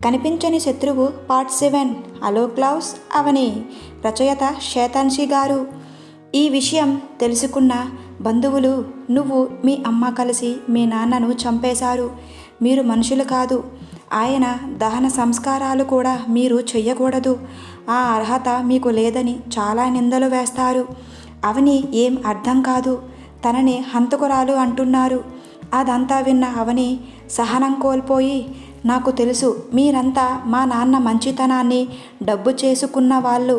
కనిపించని శత్రువు part 7. Hello cloves అవని. రచయిత శేతాన్షి గారు. ఈ విషయం తెలుసుకున్న బంధువులు, నువ్వు మీ అమ్మ కలిసి మీ నాన్నను చంపేశారు, మీరు మనుషులు కాదు, ఆయన దహన సంస్కారాలు కూడా మీరు చెయ్యకూడదు, ఆ అర్హత మీకు లేదని చాలా నిందలు వేస్తారు. అవని ఏం అర్థం కాదు, తనని హంతకురాలు అంటున్నారు. అదంతా విన్న అవని సహనం కోల్పోయి, నాకు తెలుసు మీరంతా మా నాన్న మంచితనాన్ని డబ్బు చేసుకున్న వాళ్ళు,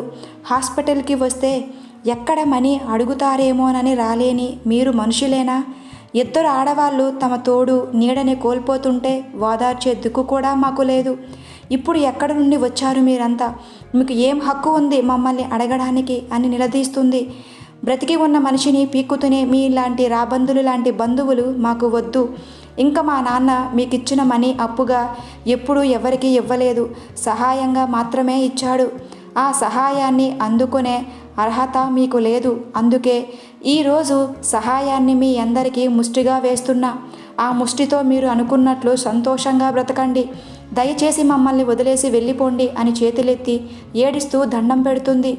హాస్పిటల్కి వస్తే ఎక్కడ మనీ అడుగుతారేమోనని రాలేని మీరు మనుషులేనా? ఇద్దరు ఆడవాళ్ళు తమ తోడు నీడని కోల్పోతుంటే ఓదార్చే దిక్కు కూడా మాకు లేదు. ఇప్పుడు ఎక్కడ నుండి వచ్చారు మీరంతా? మీకు ఏం హక్కు ఉంది మమ్మల్ని అడగడానికి అని నిలదీస్తుంది. బ్రతికి ఉన్న మనిషిని పీక్కుతూనే మీ లాంటి రాబందులు లాంటి బంధువులు మాకు వద్దు. ఇంకా మా నాన్న మీకిచ్చిన మనీ అప్పుగా ఎప్పుడూ ఎవరికీ ఇవ్వలేదు, సహాయంగా మాత్రమే ఇచ్చాడు. ఆ సహాయాన్ని అందుకునే అర్హత మీకు లేదు. అందుకే ఈరోజు సహాయాన్ని మీ అందరికీ ముష్టిగా వేస్తున్నా. ఆ ముష్టితో మీరు అనుకున్నట్లు సంతోషంగా బ్రతకండి. దయచేసి మమ్మల్ని వదిలేసి వెళ్ళిపోండి అని చేతులెత్తి ఏడుస్తూ దండం పెడుతుంది.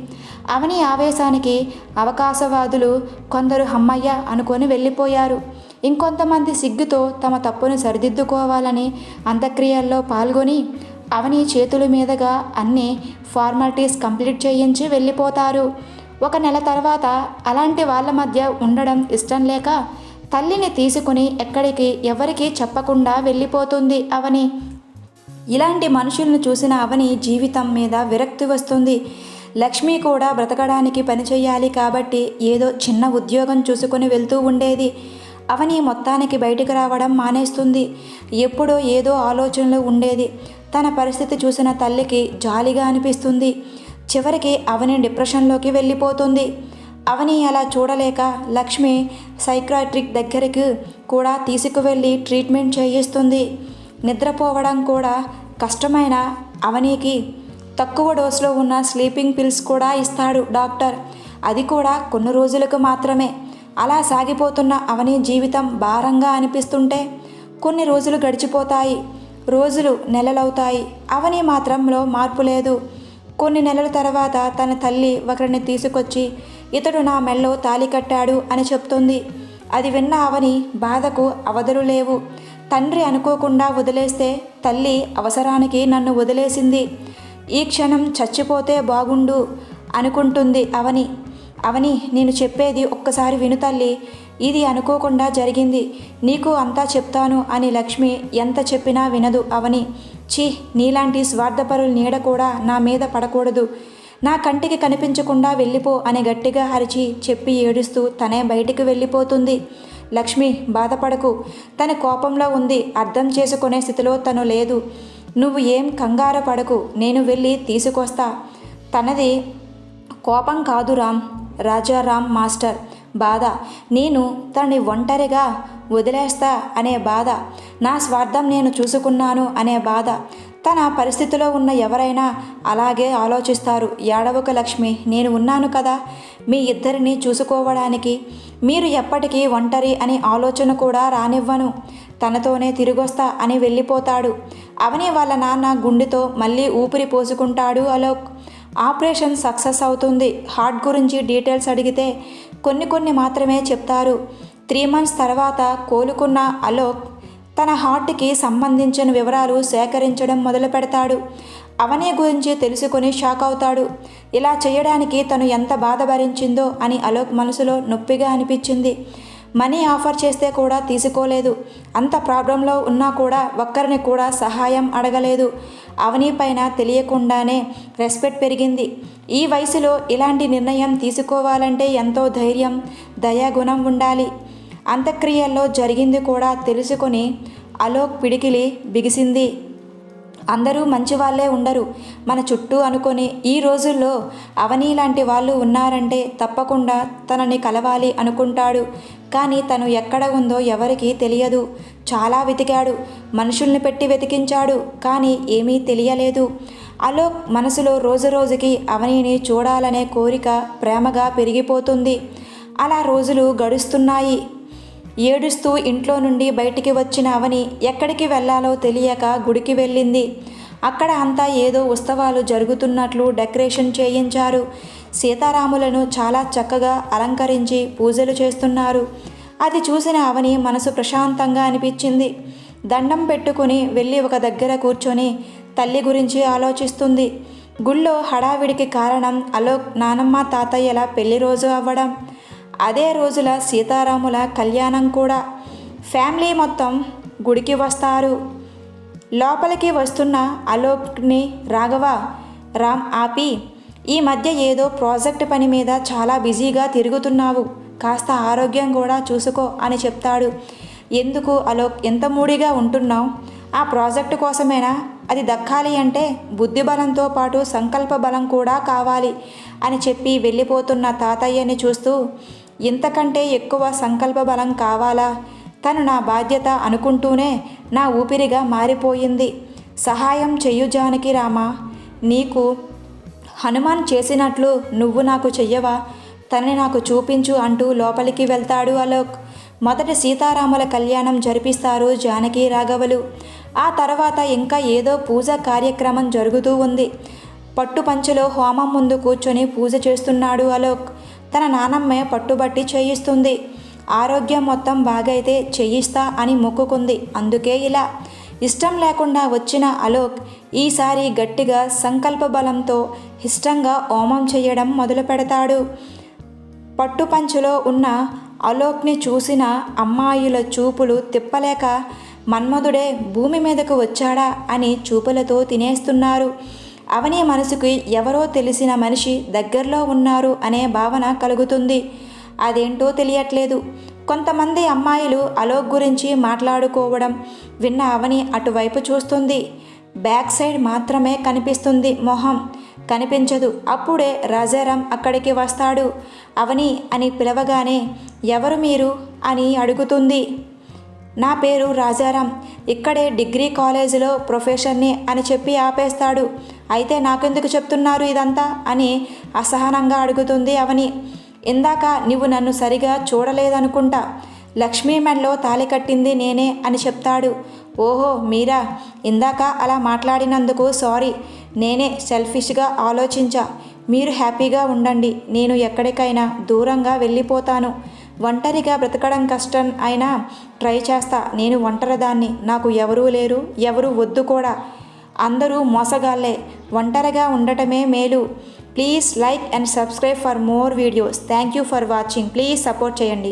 అవని ఆవేశానికి అవకాశవాదులు కొందరు హమ్మయ్య అనుకొని వెళ్ళిపోయారు. ఇంకొంతమంది సిగ్గుతో తమ తప్పును సరిదిద్దుకోవాలని అంత్యక్రియల్లో పాల్గొని అవని చేతుల మీదుగా అన్ని ఫార్మాలిటీస్ కంప్లీట్ చేయించి వెళ్ళిపోతారు. 1 నెల తర్వాత అలాంటి వాళ్ళ మధ్య ఉండడం ఇష్టం లేక తల్లిని తీసుకుని ఎక్కడికి ఎవరికీ చెప్పకుండా వెళ్ళిపోతుంది అవని. ఇలాంటి మనుషులను చూసిన అవని జీవితం మీద విరక్తి వస్తుంది. లక్ష్మి కూడా బ్రతకడానికి పనిచేయాలి కాబట్టి ఏదో చిన్న ఉద్యోగం చూసుకొని వెళ్తూ ఉండేది. అవని మొత్తానికి బయటికి రావడం మానేస్తుంది. ఎప్పుడో ఏదో ఆలోచనలు ఉండేది. తన పరిస్థితి చూసిన తల్లికి జాలిగా అనిపిస్తుంది. చివరికి అవని డిప్రెషన్లోకి వెళ్ళిపోతుంది. అవని అలా చూడలేక లక్ష్మి సైక్రాట్రిక్ దగ్గరికి కూడా తీసుకువెళ్ళి ట్రీట్మెంట్ చేయిస్తుంది. నిద్రపోవడం కూడా కష్టమైన అవనికి తక్కువ డోసులో ఉన్న స్లీపింగ్ పిల్స్ కూడా ఇస్తాడు డాక్టర్. అది కూడా కొన్ని రోజులకు మాత్రమే. అలా సాగిపోతున్న అవని జీవితం భారంగా అనిపిస్తుంటే కొన్ని రోజులు గడిచిపోతాయి, రోజులు నెలలవుతాయి. అవని మాత్రంలో మార్పు లేదు. కొన్ని నెలల తర్వాత తన తల్లి ఒకరిని తీసుకొచ్చి ఇతడు నా మెల్లో తాళి కట్టాడు అని చెప్తుంది. అది విన్న అవని బాధకు అవధులు లేవు. తండ్రి అనుకోకుండా వదిలేస్తే తల్లి అవసరానికి నన్ను వదిలేసింది, ఈ క్షణం చచ్చిపోతే బాగుండు అనుకుంటుంది అవని. అవని, నేను చెప్పేది ఒక్కసారి విను తల్లి, ఇది అనుకోకుండా జరిగింది, నీకు అంతా చెప్తాను అని లక్ష్మి ఎంత చెప్పినా వినదు అవని. ఛీ, నీలాంటి స్వార్థపరుల నీడ కూడా నా మీద పడకూడదు, నా కంటికి కనిపించకుండా వెళ్ళిపో అని గట్టిగా అరిచి చెప్పి ఏడుస్తూ తనే బయటికి వెళ్ళిపోతుంది. లక్ష్మి, బాధపడకు, తన కోపంలో ఉంది, అర్థం చేసుకునే స్థితిలో తను లేదు. నువ్వు ఏం కంగారు పడకు, నేను వెళ్ళి తీసుకొస్తా. తనది కోపం కాదు రామ్, రాజారాం మాస్టర్ బాధ. నేను తనని ఒంటరిగా వదిలేస్తా అనే బాధ, నా స్వార్థం నేను చూసుకున్నాను అనే బాధ. తన పరిస్థితిలో ఉన్న ఎవరైనా అలాగే ఆలోచిస్తారు. ఏడవక లక్ష్మి, నేను ఉన్నాను కదా మీ ఇద్దరిని చూసుకోవడానికి. మీరు ఎప్పటికీ ఒంటరి అనే ఆలోచన కూడా రానివ్వను. తనతోనే తిరిగొస్తా అని వెళ్ళిపోతాడు. అవని వాళ్ళ నాన్న గుండెతో మళ్ళీ ఊపిరి పోసుకుంటాడు. అలోక్ ఆపరేషన్ సక్సెస్ అవుతుంది. హార్ట్ గురించి డీటెయిల్స్ అడిగితే కొన్ని మాత్రమే చెప్తారు. 3 months తర్వాత కోలుకున్న అలోక్ తన హార్ట్కి సంబంధించిన వివరాలు సేకరించడం మొదలు పెడతాడు. అవని గురించి తెలుసుకొని షాక్ అవుతాడు. ఇలా చేయడానికి తను ఎంత బాధ భరించిందో అని అలోక్ మనసులో నొప్పిగా అనిపించింది. మనీ ఆఫర్ చేస్తే కూడా తీసుకోలేదు. అంత ప్రాబ్లంలో ఉన్నా కూడా ఒక్కరిని కూడా సహాయం అడగలేదు. అవని పైన తెలియకుండానే రెస్పెక్ట్ పెరిగింది. ఈ వయసులో ఇలాంటి నిర్ణయం తీసుకోవాలంటే ఎంతో ధైర్యం, దయాగుణం ఉండాలి. అంత్యక్రియల్లో జరిగింది కూడా తెలుసుకొని అలోక్ పిడికిలి బిగిసింది. అందరూ మంచివాళ్లే ఉండరు మన చుట్టూ అనుకొని, ఈ రోజుల్లో అవని లాంటి వాళ్ళు ఉన్నారంటే తప్పకుండా తనని కలవాలి అనుకుంటాడు. కానీ తను ఎక్కడ ఉందో ఎవరికీ తెలియదు. చాలా వెతికాడు, మనుషుల్ని పెట్టి వెతికించాడు, కానీ ఏమీ తెలియలేదు. అలోక్ మనసులో రోజురోజుకి అవనిని చూడాలనే కోరిక ప్రేమగా పెరిగిపోతుంది. అలా రోజులు గడుస్తున్నాయి. ఏడుస్తూ ఇంట్లో నుండి బయటికి వచ్చిన అవని ఎక్కడికి వెళ్ళాలో తెలియక గుడికి వెళ్ళింది. అక్కడ అంతా ఏదో ఉత్సవాలు జరుగుతున్నట్లు డెకరేషన్ చేయించారు. సీతారాములను చాలా చక్కగా అలంకరించి పూజలు చేస్తున్నారు. అది చూసిన అవని మనసు ప్రశాంతంగా అనిపించింది. దండం పెట్టుకుని వెళ్ళి ఒక దగ్గర కూర్చొని తల్లి గురించి ఆలోచిస్తుంది. గుళ్ళో హడావిడికి కారణం అలోక్ నానమ్మ తాతయ్యల పెళ్లి రోజు అవ్వడం, అదే రోజుల సీతారాముల కళ్యాణం కూడా. ఫ్యామిలీ మొత్తం గుడికి వస్తారు. లోపలికి వస్తున్న అలోక్ని రామ్ ఆపి, ఈ మధ్య ఏదో ప్రాజెక్ట్ పని మీద చాలా బిజీగా తిరుగుతున్నావు, కాస్త ఆరోగ్యం కూడా చూసుకో అని చెప్తాడు. ఎందుకు అలోక్ ఎంత మూడిగా ఉంటున్నావు? ఆ ప్రాజెక్టు కోసమేనా? అది దక్కాలి అంటే బుద్ధి బలంతో పాటు సంకల్ప బలం కూడా కావాలి అని చెప్పి వెళ్ళిపోతున్న తాతయ్యని చూస్తూ, ఇంతకంటే ఎక్కువ సంకల్ప బలం కావాలా? తను నా బాధ్యత అనుకుంటూనే నా ఊపిరిగా మారిపోయింది. సహాయం చెయ్యు జానకి రామా, నీకు హనుమాన్ చేసినట్లు నువ్వు నాకు చెయ్యవా? తనని నాకు చూపించు అంటూ లోపలికి వెళ్తాడు అలోక్. మొదట సీతారాముల కళ్యాణం జరిపిస్తారు జానకి రాఘవులు. ఆ తర్వాత ఇంకా ఏదో పూజ కార్యక్రమం జరుగుతూ ఉంది. పట్టుపంచలో హోమం ముందు కూర్చొని పూజ చేస్తున్నాడు అలోక్. తన నానమ్మే పట్టుబట్టి చేయిస్తుంది. ఆరోగ్యం మొత్తం బాగైతే చేయిస్తా అని మొక్కుకుంది. అందుకే ఇలా. ఇష్టం లేకుండా వచ్చిన అలోక్ ఈసారి గట్టిగా సంకల్ప బలంతో ఇష్టంగా హోమం చేయడం మొదలు పెడతాడు. పట్టుపంచలో ఉన్న అలోక్ని చూసిన అమ్మాయిల చూపులు తిప్పలేక మన్మధుడే భూమి మీదకు వచ్చాడా అని చూపులతో తినేస్తున్నారు. అవని మనసుకి ఎవరో తెలిసిన మనిషి దగ్గరలో ఉన్నారు అనే భావన కలుగుతుంది. అదేంటో తెలియట్లేదు. కొంతమంది అమ్మాయిలు అలోక్ గురించి మాట్లాడుకోవడం విన్న అవని అటువైపు చూస్తుంది. బ్యాక్ సైడ్ మాత్రమే కనిపిస్తుంది, మొహం కనిపించదు. అప్పుడే రాజారాం అక్కడికి వస్తాడు. అవని అని పిలవగానే ఎవరు మీరు అని అడుగుతుంది. నా పేరు రాజారాం, ఇక్కడే డిగ్రీ కాలేజీలో ప్రొఫెసర్ని అని చెప్పి ఆపేస్తాడు. అయితే నాకెందుకు చెప్తున్నారు ఇదంతా అని అసహనంగా అడుగుతుంది అవని. ఇందాక నువ్వు నన్ను సరిగా చూడలేదనుకుంటా, లక్ష్మీ మెడలో తాళి కట్టింది నేనే అని చెప్తాడు. ఓహో మీరా, ఇందాక అలా మాట్లాడినందుకు సారీ, నేనే సెల్ఫిష్గా ఆలోచించా. మీరు హ్యాపీగా ఉండండి, నేను ఎక్కడికైనా దూరంగా వెళ్ళిపోతాను. ఒంటరిగా బ్రతకడం కష్టం అయినా ట్రై చేస్తా. నేను ఒంటరిదాన్ని, నాకు ఎవరూ లేరు, ఎవరు వద్దు కూడా. అందరూ మోసగాళ్లే, ఒంటరిగా ఉండటమే మేలు. Please like and subscribe for more videos. Thank you for watching. Please support చేయండి.